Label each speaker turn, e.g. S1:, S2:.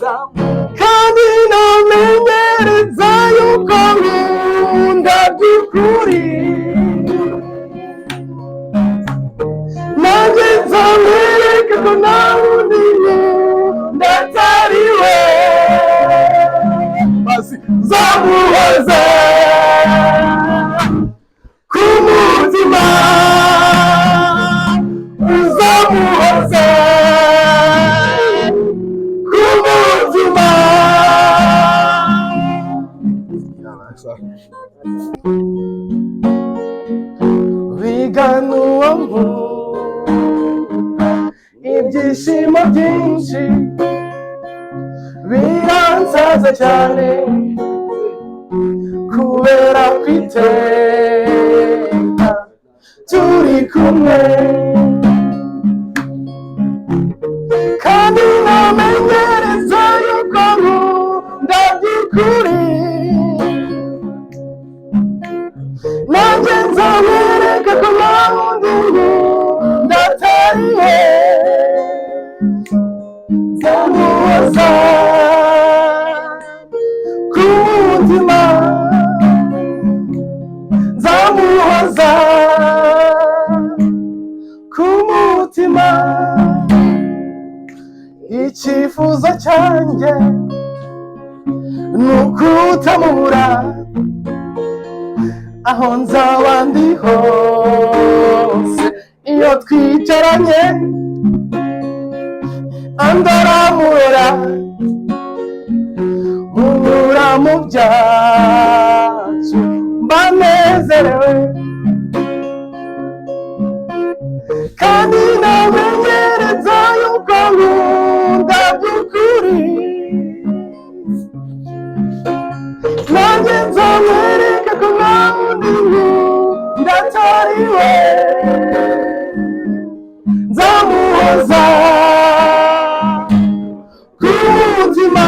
S1: kandi namenyereza yuko nkunda by'ukuri, nanjye nzamwereka ko nta wundi nkunda atari we, nzamuhoza ku mutima, nzamuhoza ku mutima. Wigana uwo nkunda, ibyishimo byinshi biransaza cyane, kubera kwiteka turi kumwe, kandi namenyereza yuko nkunda by'ukuri, nanjye nzamwereka ko nta wundi nkunda atari we, nzamuhoza ku mutima, nzamuhoza ku mutima. Icyifuzo cyanjye ni ukutamubura aho nzaba ndi hose, iyo twicaranye andaramura munyura mu byacu mbanezerewe, kandi namenyereza yuko nkunda by'ukuri, nanjye nzamwereka ko nta wundi nkunda atari we, nzamuhoza ku mutima,